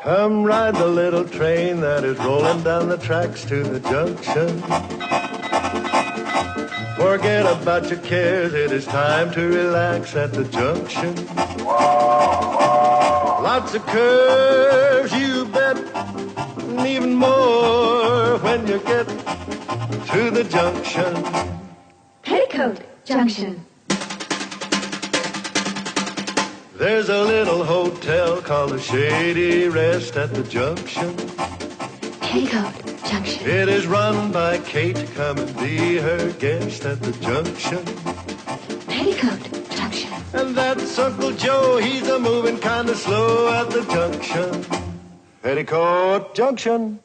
Come ride the little train that is rolling down the tracks to the junction. Forget about your cares, it is time to relax at the junction. Lots of curves, you bet, and even more when you get to the junction. Petticoat Junction. There's a little hotel called the Shady Rest at the junction. Petticoat Junction. It is run by Kate. Come and be her guest at the junction. Petticoat Junction. And that's Uncle Joe. He's a moving kind of slow at the junction. Petticoat Junction.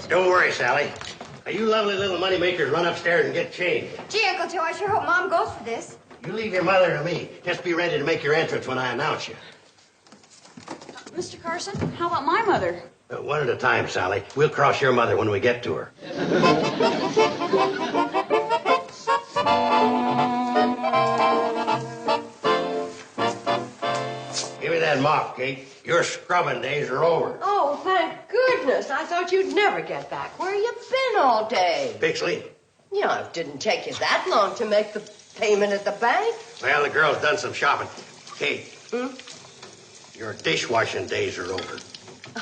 Don't worry, Sally. Now, you lovely little moneymakers run upstairs and get changed. Gee, Uncle Joe, I sure hope Mom goes for this. You leave your mother to me. Just be ready to make your entrance when I announce you. Mr. Carson, how about my mother? One at a time, Sally. We'll cross your mother when we get to her. Give me that mop, Kate. Your scrubbing days are over. Oh, thank goodness. I thought you'd never get back. Where you been all day? Pixley? You know, it didn't take you that long to make the payment at the bank. Well, the girl's done some shopping. Kate, your dishwashing days are over.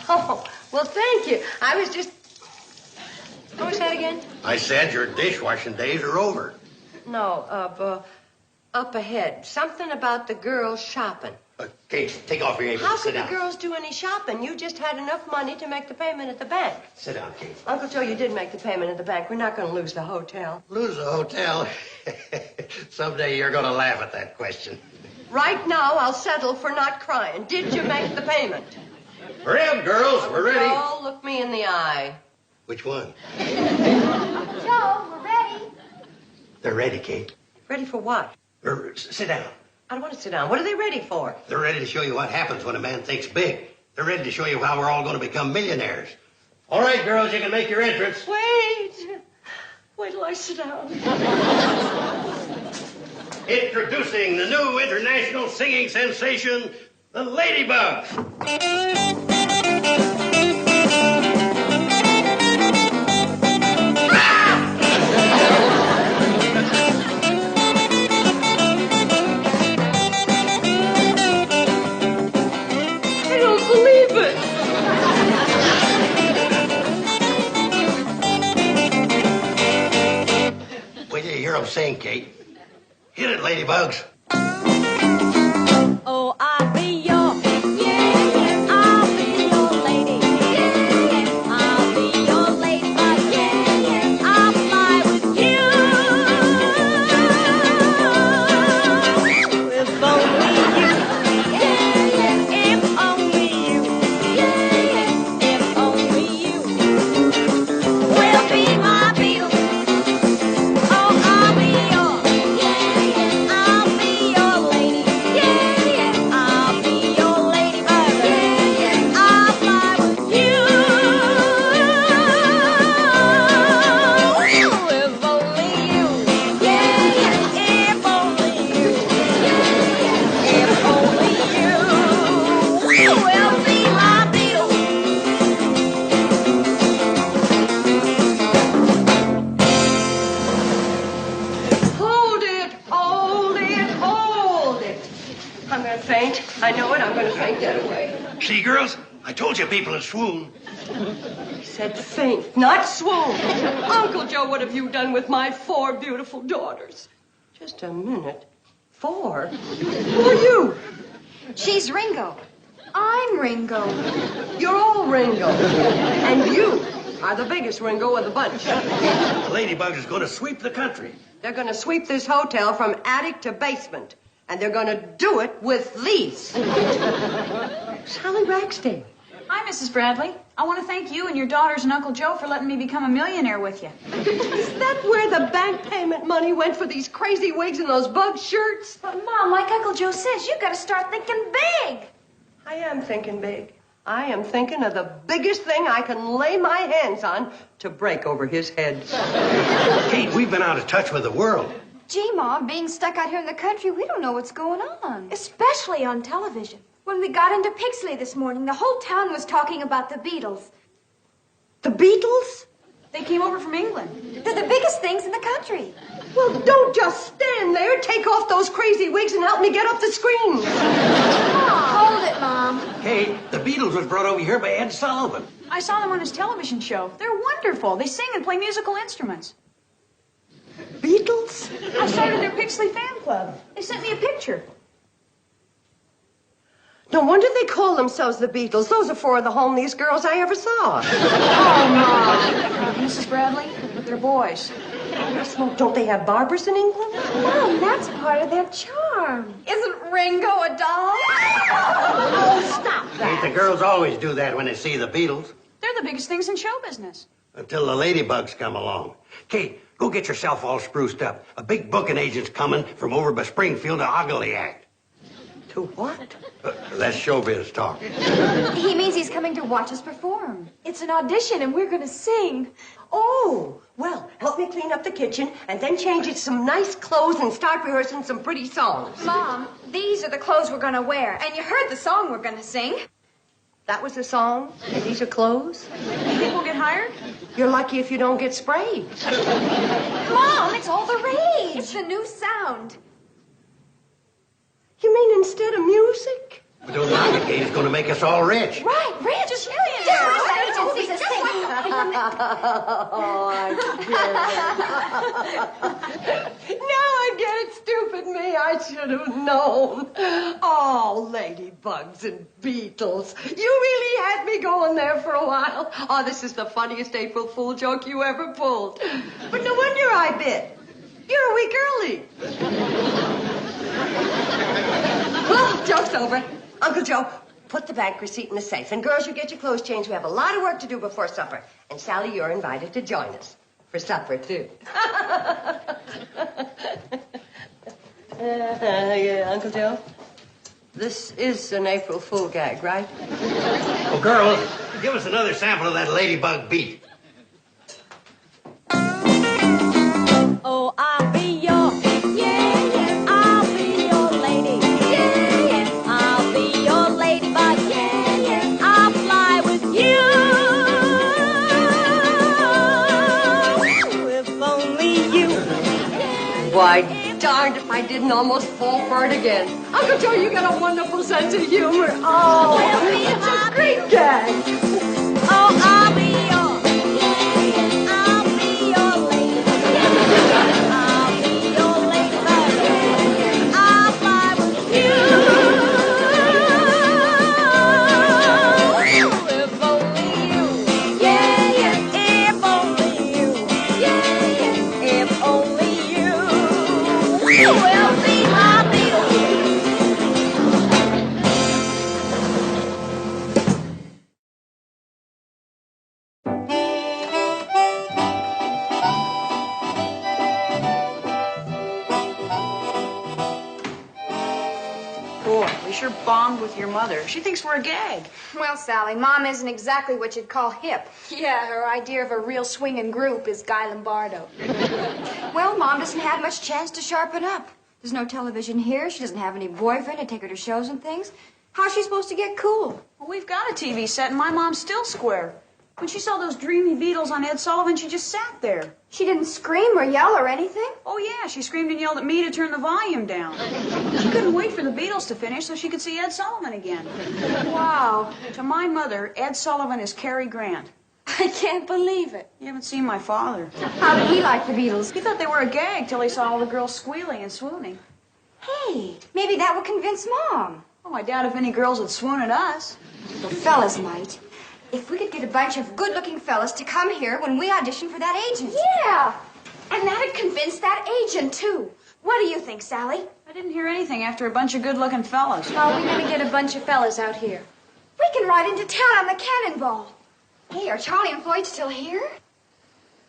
Oh, well, thank you. I was just... What was that again? I said your dishwashing days are over. No, up ahead. Something about the girls shopping. Kate, take off your apron. How Sit could the down. girls do any shopping? You just had enough money to make the payment at the bank. Sit down, Kate. Uncle Joe, you did make the payment at the bank. We're not going to lose the hotel. Lose the hotel? Someday you're going to laugh at that question. Right now, I'll settle for not crying. Did you make the payment? Hurry up, girls. We're ready. Joe, look me in the eye. Which one? Joe, we're ready. They're ready, Kate. Ready for what? Sit down. I don't want to sit down. What are they ready for? They're ready to show you what happens when a man thinks big. They're ready to show you how we're all going to become millionaires. All right, girls, you can make your entrance. Wait till I sit down. Introducing the new international singing sensation, the Ladybugs. Sing, Kate. Hit it, Ladybugs. Oh, I'll be your, yeah, I'll be your lady, yeah, I'll be your ladybug, yeah, I'll fly with you. If only you, yeah, if only you, yeah, if only you will be my Beatles. I know it. I'm going to faint that away. See, girls? I told you people would swoon. I said faint, not swoon. Uncle Joe, what have you done with my 4 beautiful daughters? Just a minute. 4? Who are you? She's Ringo. I'm Ringo. You're all Ringo. And you are the biggest Ringo of the bunch. The Ladybugs is going to sweep the country. They're going to sweep this hotel from attic to basement. And they're going to do it with lease. Sally Ragsdale. Hi, Mrs. Bradley. I want to thank you and your daughters and Uncle Joe for letting me become a millionaire with you. Is that where the bank payment money went for these crazy wigs and those bug shirts? But, Mom, like Uncle Joe says, you've got to start thinking big. I am thinking big. I am thinking of the biggest thing I can lay my hands on to break over his head. Kate, we've been out of touch with the world. Gee, Mom, being stuck out here in the country, we don't know what's going on. Especially on television. When we got into Pixley this morning, the whole town was talking about the Beatles. The Beatles? They came over from England. They're the biggest things in the country. Well, don't just stand there. Take off those crazy wigs and help me get up the screen. Hold it, Mom. Kate, the Beatles was brought over here by Ed Sullivan. I saw them on his television show. They're wonderful. They sing and play musical instruments. Beatles? I started their Pixley fan club. They sent me a picture. No wonder they call themselves the Beatles. Those are four of the homeliest girls I ever saw. Mrs. Bradley, they're boys. Don't they have barbers in England? Mom, that's part of their charm. Isn't Ringo a doll? Oh, stop Kate, the girls always do that when they see the Beatles. They're the biggest things in show business. Until the Ladybugs come along. Kate, go get yourself all spruced up. A big booking agent's coming from over by Springfield to Ogilvy Act. To what? That's showbiz talk. He means he's coming to watch us perform. It's an audition and we're going to sing. Oh, well, help me clean up the kitchen and then change it some nice clothes and start rehearsing some pretty songs. Mom, these are the clothes we're going to wear. And you heard the song we're going to sing. That was the song? And these are clothes? You think we'll get hired? You're lucky if you don't get sprayed. Mom, it's all the rage. It's the new sound. You mean instead of music? But don't knock it, Kate. It's going to make us all rich. Right, rich. Just agencies to sing. Oh, I get it. Now I get it, stupid me. I should have known. Oh, Ladybugs and Beatles. You really had me going there for a while. Oh, this is the funniest April Fool joke you ever pulled. But no wonder I bit. You're a week early. Well, joke's over. Uncle Joe, put the bank receipt in the safe. And girls, you get your clothes changed. We have a lot of work to do before supper. And Sally, you're invited to join us. For supper, too. Yeah, Uncle Joe? This is an April Fool gag, right? Oh, girls, give us another sample of that Ladybug beat. Oh, I'll be your, yeah, yeah, I'll be your lady, yeah, yeah, I'll be your ladybug, yeah, yeah, I'll fly with you. If only you. Why, darned if I didn't almost fall for it again. Uncle Joe, you got a wonderful sense of humor. Oh, it's a great gag. Oh, I'll be your, yeah, yeah, I'll be your lady, yeah, I'll be your ladybug, yeah, yeah, I'll fly with you. If only you, yeah, yeah, if only you, yeah, yeah, if only you will be my Beatles. Boy, we sure bombed with your mother. She thinks we're a gag. Well, Sally, Mom isn't exactly what you'd call hip. Yeah, her idea of a real swinging group is Guy Lombardo. Well, Mom doesn't have much chance to sharpen up. There's no television here. She doesn't have any boyfriend to take her to shows and things. How's she supposed to get cool? Well, we've got a TV set, and my mom's still square. When she saw those dreamy Beatles on Ed Sullivan, she just sat there. She didn't scream or yell or anything. Oh, yeah, she screamed and yelled at me to turn the volume down. She couldn't wait for the Beatles to finish so she could see Ed Sullivan again. Wow. To my mother, Ed Sullivan is Cary Grant. I can't believe it. You haven't seen my father. How did he like the Beatles? He thought they were a gag till he saw all the girls squealing and swooning. Hey, maybe that would convince Mom. Oh, I doubt if any girls would swoon at us. The fellas might. If we could get a bunch of good-looking fellas to come here when we audition for that agent. Yeah, and that'd convince that agent, too. What do you think, Sally? I didn't hear anything after a bunch of good-looking fellas. Oh, we're gonna get a bunch of fellas out here. We can ride into town on the cannonball. Hey, are Charlie and Floyd still here?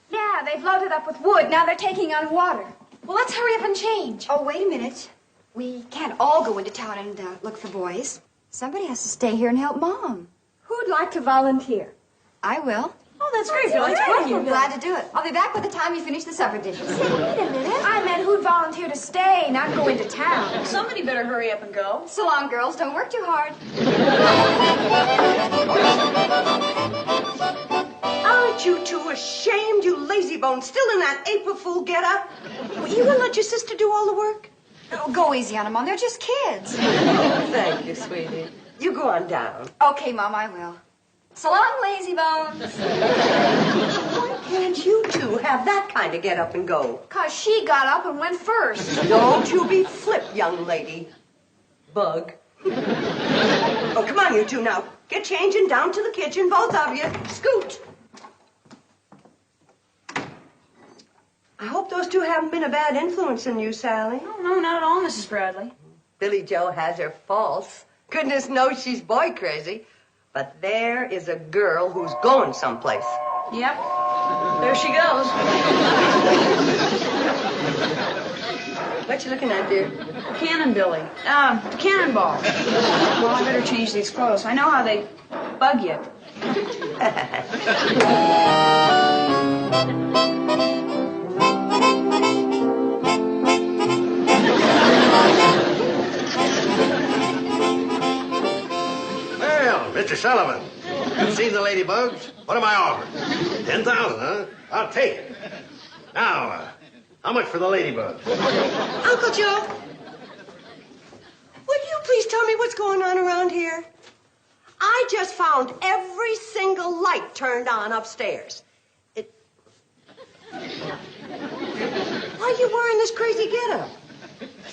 Yeah, they've loaded up with wood. Now they're taking on water. Well, let's hurry up and change. Oh, wait a minute. We can't all go into town and look for boys. Somebody has to stay here and help Mom. Who'd like to volunteer? I will. Oh, that's great, Billy. I'm glad to do it. I'll be back by the time you finish the supper dishes. Wait a minute. I meant who'd volunteer to stay, not go into town. Somebody better hurry up and go. So long, girls. Don't work too hard. Aren't you two ashamed, you lazy bones, still in that April Fool get-up? Well, you gonna let your sister do all the work? Oh, go easy on them, Mom. They're just kids. Oh, thank you, sweetie. You go on down. Okay, Mom, I will. So long, lazy bones. Why can't you two have that kind of get-up and go? 'Cause she got up and went first. Don't you be flip, young lady. Bug. Oh, come on, you two now. Get changing down to the kitchen, both of you. Scoot. I hope those two haven't been a bad influence on you, Sally. Oh, no, not at all, Mrs. Bradley. Billy Joe has her faults. Goodness knows she's boy crazy. But there is a girl who's going someplace. Yep. There she goes. What you looking at, dear? Cannon Billy. Cannonball. Well, I better change these clothes. I know how they bug you. Well, Mr. Sullivan, you've seen the Ladybugs? What am I offering? 10,000, huh? I'll take it. Now, how much for the Ladybugs? Uncle Joe, would you please tell me what's going on around here? I just found every single light turned on upstairs. Why are you wearing this crazy getup?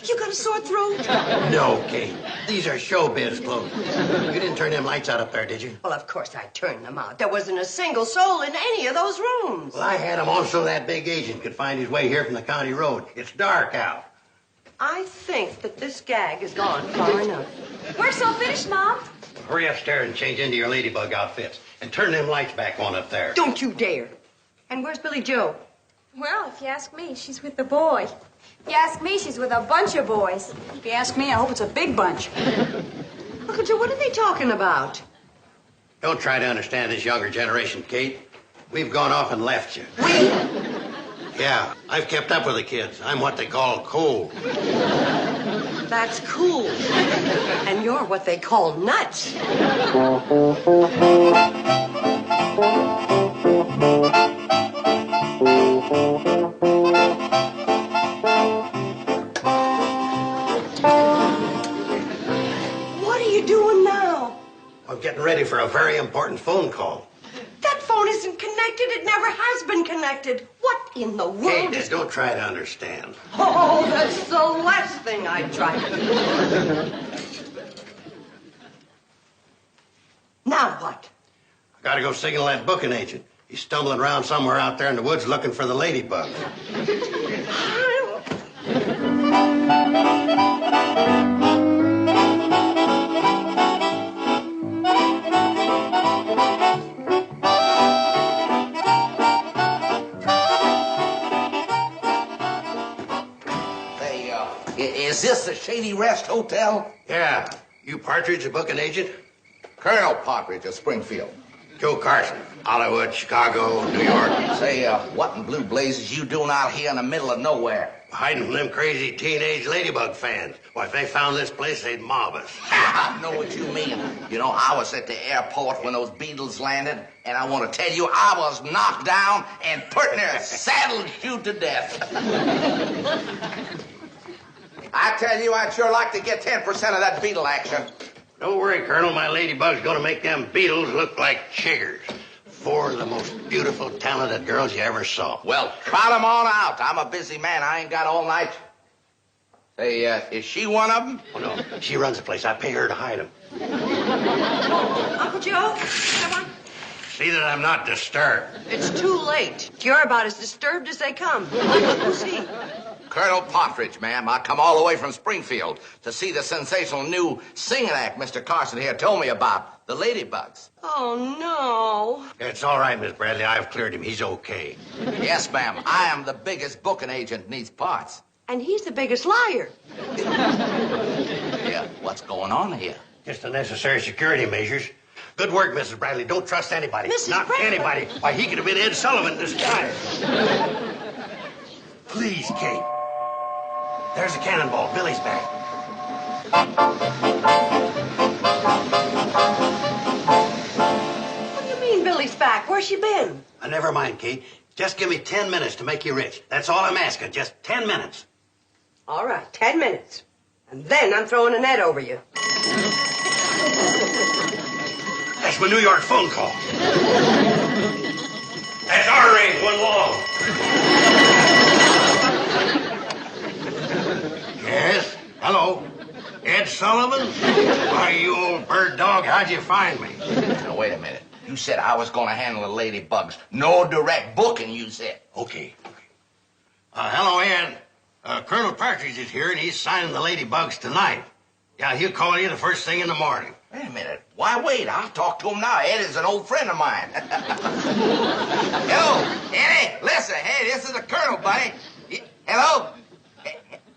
You got a sore throat? No, Kate. These are showbiz clothes. You didn't turn them lights out up there, did you? Well, of course I turned them out. There wasn't a single soul in any of those rooms. Well, I had them on so that big agent could find his way here from the county road. It's dark out. I think that this gag has gone far enough. We're so finished, Mom. Hurry upstairs and change into your Ladybug outfits. And turn them lights back on up there. Don't you dare. And where's Billy Joe? Well, if you ask me, she's with the boy. If you ask me, she's with a bunch of boys. If you ask me, I hope it's a big bunch. Uncle Joe, what are they talking about? Don't try to understand this younger generation, Kate. We've gone off and left you. We? Yeah, I've kept up with the kids. I'm what they call cool. That's cool. And you're what they call nuts. What are you doing now? I'm getting ready for a very important phone call. That phone isn't connected. It never has been connected. What in the world Kate, don't try to understand. Oh, that's the last thing I'd try to do. Now what? I gotta go signal that booking agent. He's stumbling around somewhere out there in the woods looking for the Ladybug. Is this the Shady Rest Hotel? Yeah. You Partridge, the booking agent? Colonel Partridge of Springfield. Joe Carson, Hollywood, Chicago, New York. Say, what in blue blazes you doing out here in the middle of nowhere? Hiding from them crazy teenage Ladybug fans. Why, if they found this place, they'd mob us. I know what you mean. You know, I was at the airport when those Beatles landed, and I want to tell you, I was knocked down and put near saddled you to death. I tell you, I'd sure like to get 10% of that Beatle action. Don't worry, Colonel. My Ladybug's gonna make them Beatles look like chiggers. 4 of the most beautiful, talented girls you ever saw. Well, trot them on out. I'm a busy man. I ain't got all night. Say, is she one of them? Oh, no. She runs the place. I pay her to hide them. Uncle Joe, come on. See that I'm not disturbed. It's too late. You're about as disturbed as they come. We'll see. Colonel Partridge, ma'am. I come all the way from Springfield to see the sensational new singing act Mr. Carson here told me about, the Ladybugs. Oh, no. It's all right, Miss Bradley. I've cleared him. He's okay. Yes, ma'am. I am the biggest booking agent in these parts. And he's the biggest liar. Yeah, what's going on here? Just the necessary security measures. Good work, Mrs. Bradley. Don't trust anybody. Mrs. Not Bradley? anybody. Why, he could have been Ed Sullivan in disguise. Please, Kate. There's a cannonball. Billy's back. What do you mean Billy's back? Where's she been? Never mind, Kate. Just give me 10 minutes to make you rich. That's all I'm asking. Just 10 minutes. All right, 10 minutes. And then I'm throwing a net over you. That's my New York phone call. That's our range, one long. Yes? Hello? Ed Sullivan? Why, you old bird dog, how'd you find me? Now, wait a minute. You said I was going to handle the Ladybugs. No direct booking, you said. Okay. Hello, Ed. Colonel Partridge is here, and he's signing the Ladybugs tonight. Yeah, he'll call you the first thing in the morning. Wait a minute. Why wait? I'll talk to him now. Ed is an old friend of mine. Hello, Eddie. Listen, hey, this is the Colonel, buddy. Hello?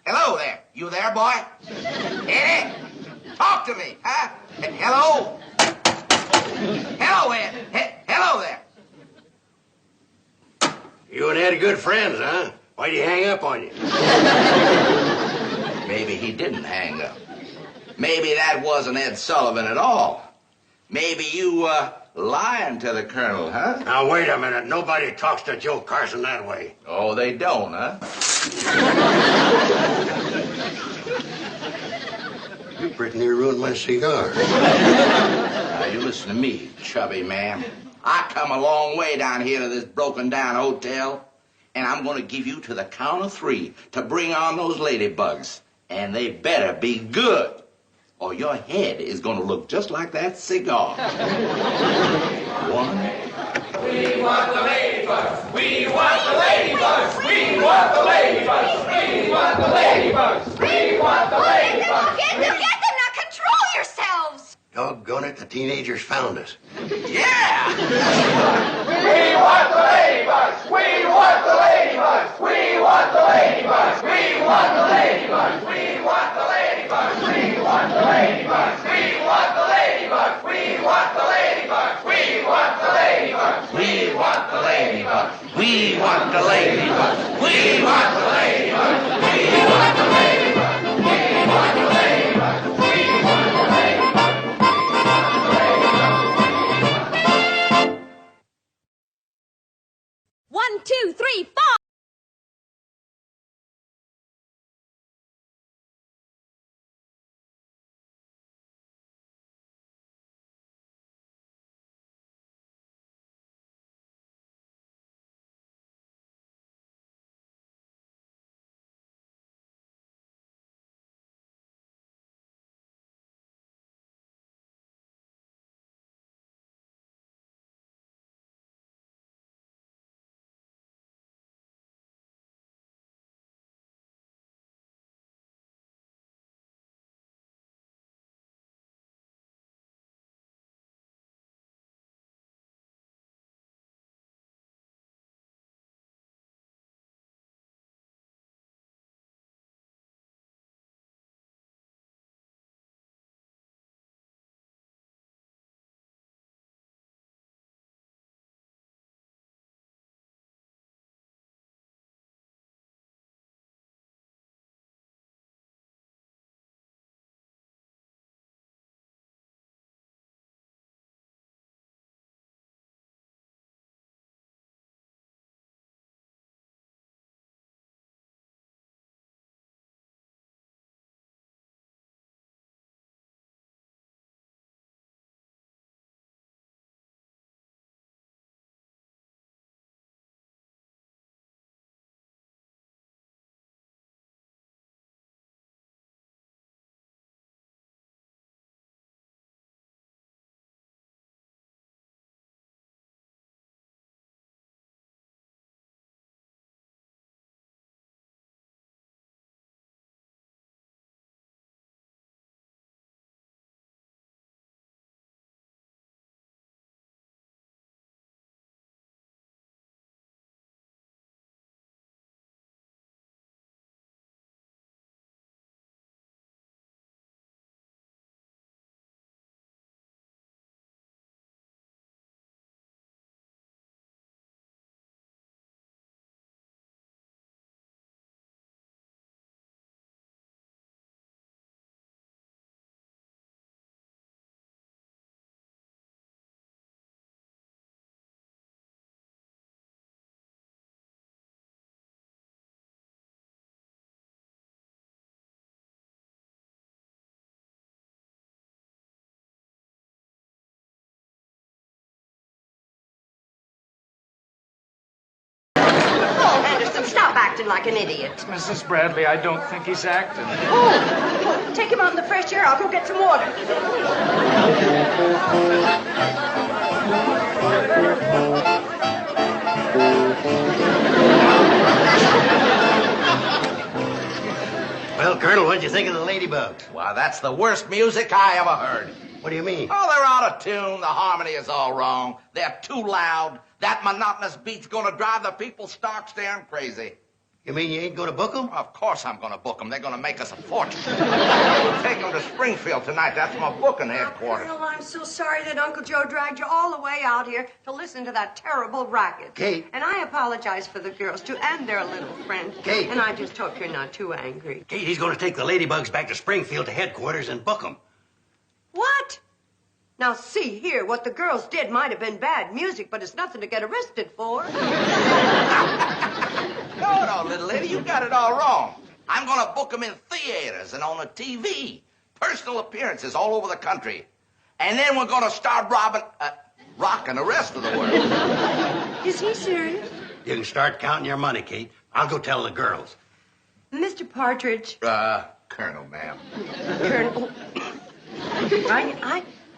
Hello there. You there, boy? Eddie? Talk to me, huh? Hello? Hello, Ed. Hello there. You and Ed are good friends, huh? Why'd he hang up on you? Maybe he didn't hang up. Maybe that wasn't Ed Sullivan at all. Maybe you, lying to the Colonel, huh? Now, wait a minute. Nobody talks to Joe Carson that way. Oh, they don't, huh? You pretty near ruined my cigar. Now, you listen to me, chubby man. I come a long way down here to this broken-down hotel, and I'm going to give you to the count of 3 to bring on those Ladybugs. And they better be good, or your head is going to look just like that cigar. 1. We want the Ladybugs! We want the Ladybugs! We want the Ladybugs! We want the Ladybugs! We want the Ladybugs! Get them! Now control yourselves! Doggone it, the teenagers found us. Yeah! We want the Ladybugs! We want the Ladybugs! We want the Ladybugs! We want the Ladybugs! We want the Ladybugs! We want the Ladybugs! We want the Ladybugs! We want the Ladybugs! We want the Ladybugs! We want the Ladybugs! We want the Ladybugs! We want the Ladybugs! We want the Ladybugs! We want the Ladybugs! We want the Ladybugs! 1, 2, 3, 4. acting like an idiot. Mrs. Bradley, I don't think he's acting. Oh, take him out in the fresh air. I'll go get some water. Well, Colonel, what'd you think of the Ladybugs? Why, that's the worst music I ever heard. What do you mean? Oh, they're out of tune. The harmony is all wrong. They're too loud. That monotonous beat's gonna drive the people stark staring crazy. You mean you ain't gonna book them? Of course I'm gonna book them. They're gonna make us a fortune. Take them to Springfield tonight. That's my booking headquarters. Well, I'm so sorry that Uncle Joe dragged you all the way out here to listen to that terrible racket. Kate. And I apologize for the girls, too, and their little friend. Kate. And I just hope you're not too angry. Kate, he's gonna take the Ladybugs back to Springfield to headquarters and book them. What? Now, see here, what the girls did might have been bad music, but it's nothing to get arrested for. No, little lady, you got it all wrong. I'm gonna book them in theaters and on the TV. Personal appearances all over the country. And then we're gonna start rocking the rest of the world. Is he serious? You can start counting your money, Kate. I'll go tell the girls. Mr. Partridge. Colonel, ma'am. Colonel.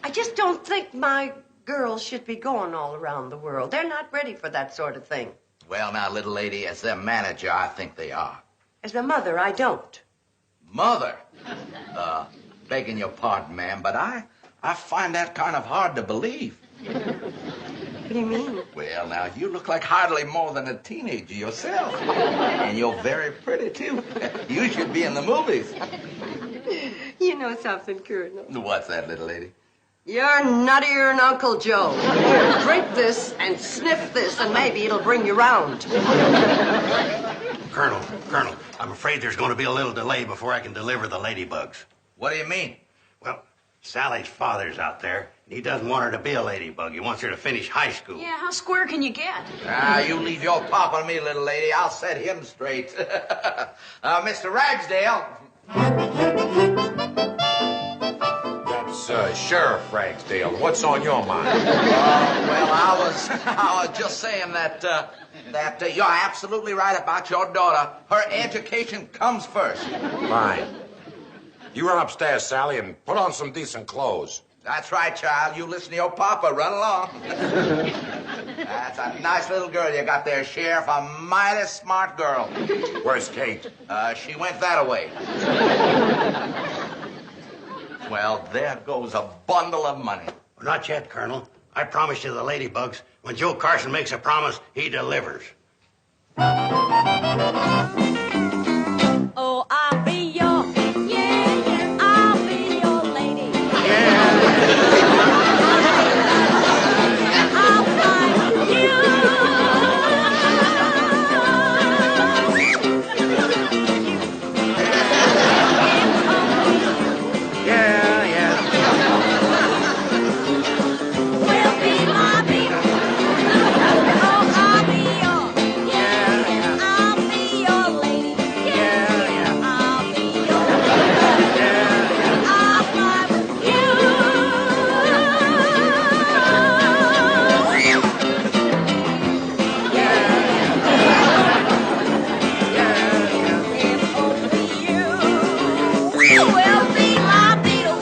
I just don't think my girls should be going all around the world. They're not ready for that sort of thing. Well, now, little lady, as their manager, I think they are. As their mother, I don't. Mother? Begging your pardon, ma'am, but I find that kind of hard to believe. What do you mean? Well, now, you look like hardly more than a teenager yourself. And you're very pretty, too. You should be in the movies. You know something, Colonel? What's that, little lady? You're nuttier than Uncle Joe. Here, drink this and sniff this, and maybe it'll bring you round. Colonel, I'm afraid there's going to be a little delay before I can deliver the Ladybugs. What do you mean? Well, Sally's father's out there, and he doesn't want her to be a ladybug. He wants her to finish high school. Yeah, how square can you get? You leave your pop on me, little lady. I'll set him straight. Mr. Ragsdale. That's Sheriff Ragsdale. What's on your mind? Well, I was just saying that you're absolutely right about your daughter. Her education comes first. Fine. You run upstairs, Sally, and put on some decent clothes. That's right, child. You listen to your papa. Run along. That's a nice little girl you got there, Sheriff. A mighty smart girl. Where's Kate? She went that way. Well, there goes a bundle of money. Well, not yet, Colonel. I promised you the Ladybugs. When Joe Carson makes a promise, he delivers. Oh, I'll be your, yeah, I'll be your lady. I'll find you. Will be my baby. Oh, I'll be your, yeah, I'll be your lady. Yeah, I'll be your lady. I'll fly with If only you will be my Beatle.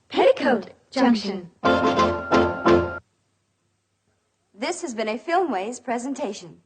Petticoat Junction. This has been a Filmways presentation.